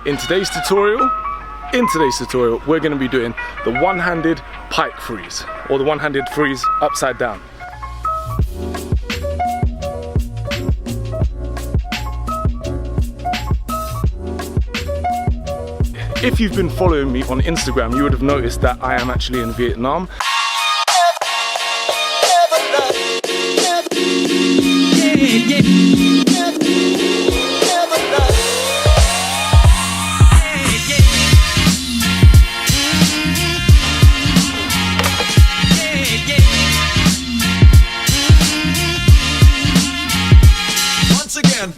In today's tutorial, we're going to be doing the one-handed pike freeze, or the one-handed freeze upside down. If you've been following me on Instagram, you would have noticed that I am actually in Vietnam. Once again.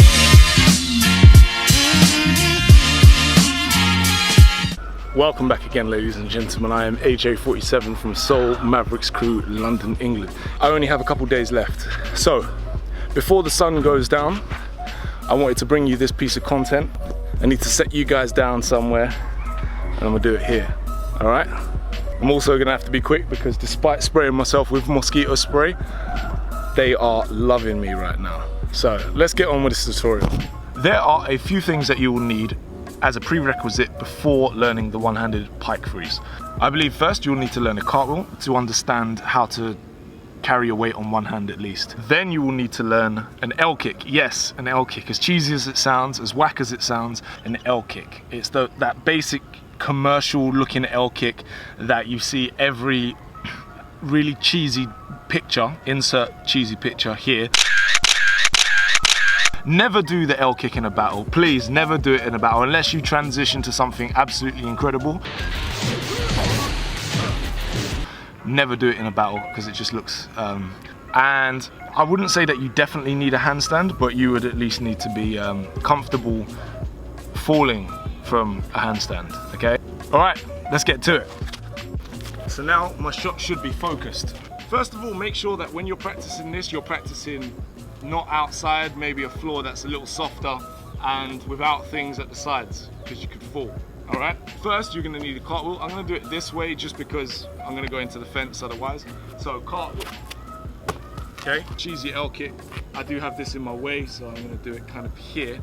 Welcome back again, ladies and gentlemen. I am AJ47 from Seoul Mavericks Crew, London, England. I only have a couple days left. So, before the sun goes down, I wanted to bring you this piece of content. I need to set you guys down somewhere, and I'm gonna do it here, all right? I'm also gonna have to be quick because despite spraying myself with mosquito spray, they are loving me right now. So, let's get on with this tutorial. There are a few things that you will need as a prerequisite before learning the one-handed pike freeze. I believe first you'll need to learn a cartwheel to understand how to carry your weight on one hand at least. Then you will need to learn an L kick. Yes, an L kick. As cheesy as it sounds, as whack as it sounds, an L kick. It's that basic commercial looking L kick that you see every really cheesy picture, insert cheesy picture here. Never do the L kick in a battle. Please, never do it in a battle unless you transition to something absolutely incredible. Never do it in a battle because it just looks... and I wouldn't say that you definitely need a handstand, but you would at least need to be comfortable falling from a handstand, okay? All right, let's get to it. So now my shot should be focused. First of all, make sure that when you're practicing this, you're practicing not outside, maybe a floor that's a little softer and without things at the sides because you could fall. All right, first you're gonna need a cartwheel. I'm gonna do it this way just because I'm gonna go into the fence otherwise. So cartwheel, okay, cheesy L kick. I do have this in my way, so I'm gonna do it kind of here.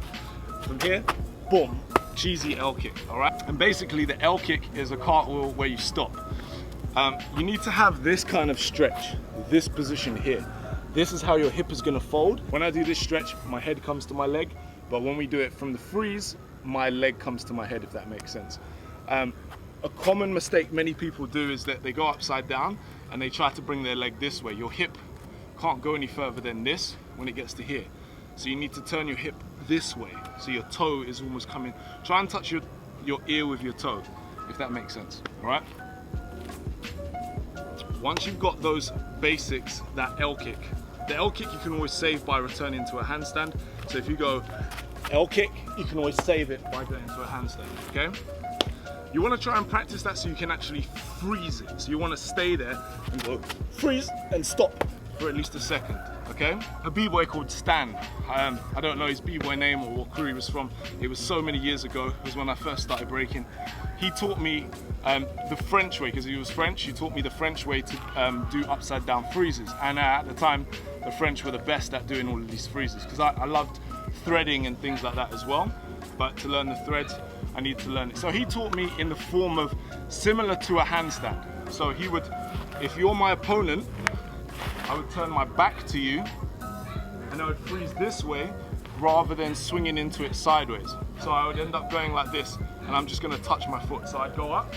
From here, boom, cheesy L kick, all right? And basically the L kick is a cartwheel where you stop. You need to have this kind of stretch, this position here. This is how your hip is gonna fold. When I do this stretch, my head comes to my leg, but when we do it from the freeze, my leg comes to my head, if that makes sense. A common mistake many people do is that they go upside down and they try to bring their leg this way. Your hip can't go any further than this when it gets to here. So you need to turn your hip this way, so your toe is almost coming. Try and touch your ear with your toe, if that makes sense, all right? Once you've got those basics, that L kick, the L kick you can always save by returning to a handstand. So if you go L kick, you can always save it by going to a handstand, okay? You want to try and practice that so you can actually freeze it. So you want to stay there and go freeze and stop for at least a second, okay? A b-boy called Stan, I don't know his b-boy name or what crew he was from. It was so many years ago, it was when I first started breaking. He taught me the French way, because he was French. He taught me the French way to do upside down freezes. And at the time, the French were the best at doing all of these freezes, because I loved threading and things like that as well. But to learn the threads, I need to learn it. So he taught me in the form of similar to a handstand. So he would, if you're my opponent, I would turn my back to you and I would freeze this way rather than swinging into it sideways. So I would end up going like this and I'm just gonna touch my foot. So I'd go up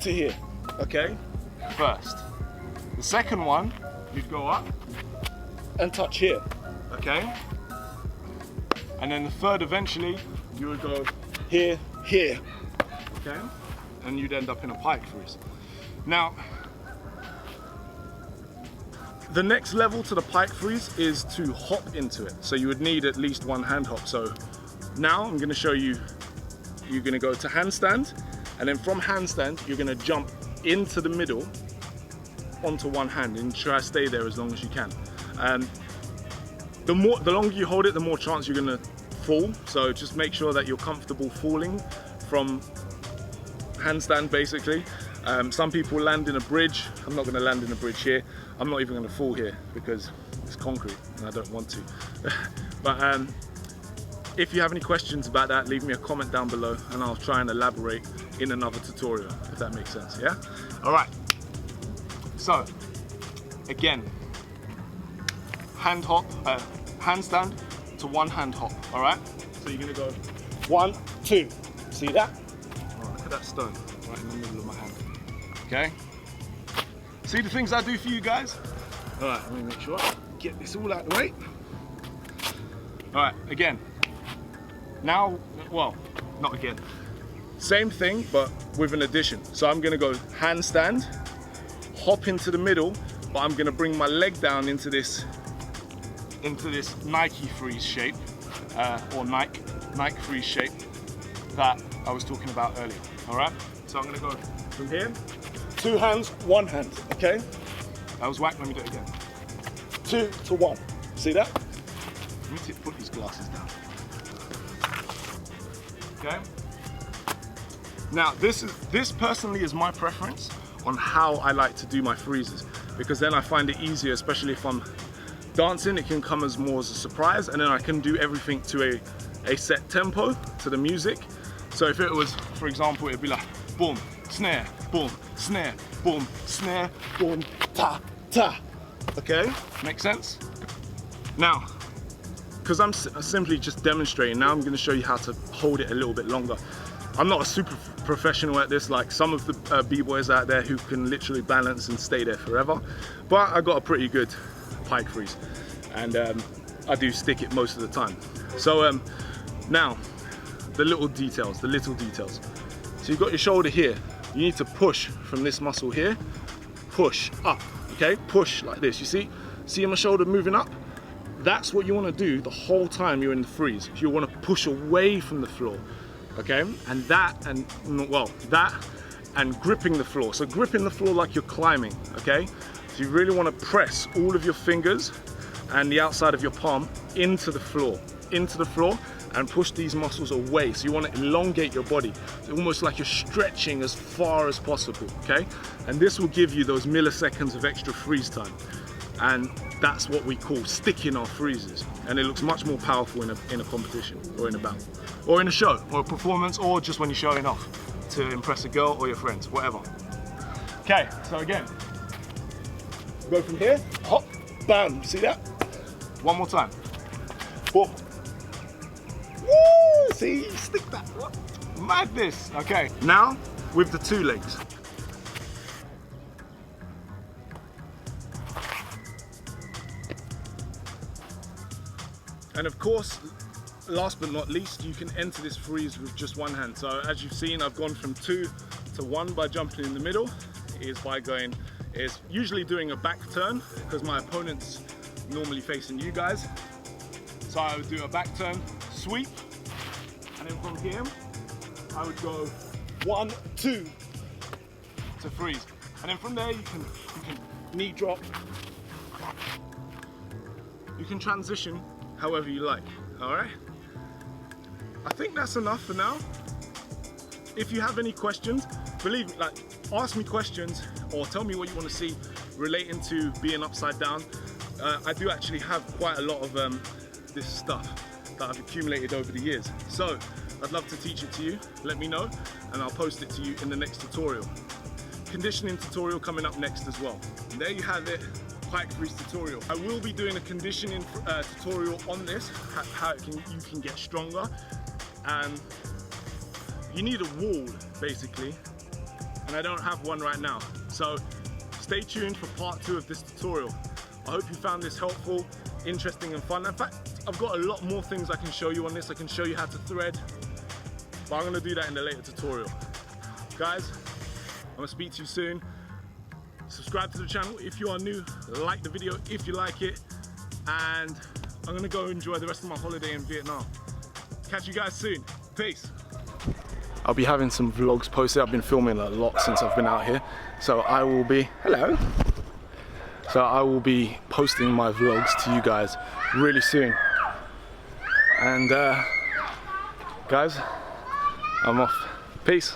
to here, okay? First. The second one, you'd go up and touch here, okay? And then the third, eventually, you would go here, here, okay? And you'd end up in a pike freeze. Now, the next level to the pike freeze is to hop into it. So you would need at least one hand hop. So now I'm gonna show you, you're gonna go to handstand, and then from handstand, you're gonna jump into the middle onto one hand and try to stay there as long as you can. The longer you hold it, the more chance you're gonna fall. So just make sure that you're comfortable falling from handstand, basically. Some people land in a bridge. I'm not gonna land in a bridge here. I'm not even gonna fall here because it's concrete and I don't want to. But if you have any questions about that, leave me a comment down below and I'll try and elaborate in another tutorial, if that makes sense, yeah? All right, so again, handstand to one hand hop, all right? So you're gonna go 1, 2, see that? Oh, look at that stone right in the middle of my hand, okay? See the things I do for you guys? All right, let me make sure I get this all out of the way. All right, again. Now, well, not again. Same thing, but with an addition. So I'm gonna go handstand, hop into the middle, but I'm gonna bring my leg down into this Nike Freeze shape, or Nike Freeze shape that I was talking about earlier, all right? So I'm gonna go from here, 2 hands, 1 hand, okay? That was whack, let me do it again. 2 to 1, see that? Let me put these glasses down. Okay? Now, this personally is my preference on how I like to do my freezes, because then I find it easier, especially if I'm dancing, it can come as more as a surprise, and then I can do everything to a set tempo, to the music. So if it was, for example, it'd be like boom, snare, boom, snare, boom, snare, boom, ta, ta. Okay, make sense? Now, because I'm simply just demonstrating, now I'm going to show you how to hold it a little bit longer. I'm not a super professional at this, like some of the b-boys out there who can literally balance and stay there forever, but I got a pretty good Pike Freeze, and I do stick it most of the time. So now, the little details. So you've got your shoulder here. You need to push from this muscle here, push up, okay? Push like this, you see my shoulder moving up? That's what you want to do the whole time you're in the freeze. You want to push away from the floor, okay? And that and gripping the floor. So gripping the floor like you're climbing, okay? So you really want to press all of your fingers and the outside of your palm into the floor, and push these muscles away. So you want to elongate your body, so almost like you're stretching as far as possible, okay? And this will give you those milliseconds of extra freeze time. And that's what we call sticking our freezes. And it looks much more powerful in a competition, or in a battle, or in a show, or a performance, or just when you're showing off to impress a girl or your friends, whatever. Okay, so again, go from here, hop, bam, see that? One more time. Boom. Woo! See, stick that. Madness. Okay, now with the 2 legs. And of course, last but not least, you can enter this freeze with just 1 hand. So as you've seen, I've gone from 2 to 1 by jumping in the middle. Is usually doing a back turn, because my opponent's normally facing you guys. So I would do a back turn, sweep, and then from here, I would go 1, 2 to freeze. And then from there, you can knee drop. You can transition however you like, all right? I think that's enough for now. If you have any questions, believe me, like, ask me questions or tell me what you want to see relating to being upside down. I do actually have quite a lot of this stuff that I've accumulated over the years. So I'd love to teach it to you. Let me know and I'll post it to you in the next tutorial. Conditioning tutorial coming up next as well. And there you have it. Pike Freeze tutorial. I will be doing a conditioning tutorial on this, how you can get stronger. And you need a wall basically, and I don't have one right now. So stay tuned for part 2 of this tutorial. I hope you found this helpful, interesting and fun. In fact, I've got a lot more things I can show you on this. I can show you how to thread, but I'm gonna do that in the later tutorial. Guys, I'm gonna speak to you soon. Subscribe to the channel if you are new, like the video if you like it, and I'm gonna go enjoy the rest of my holiday in Vietnam. Catch you guys soon. Peace. I'll be having some vlogs posted. I've been filming a lot since I've been out here, so I will be posting my vlogs to you guys really soon. And guys, I'm off. Peace.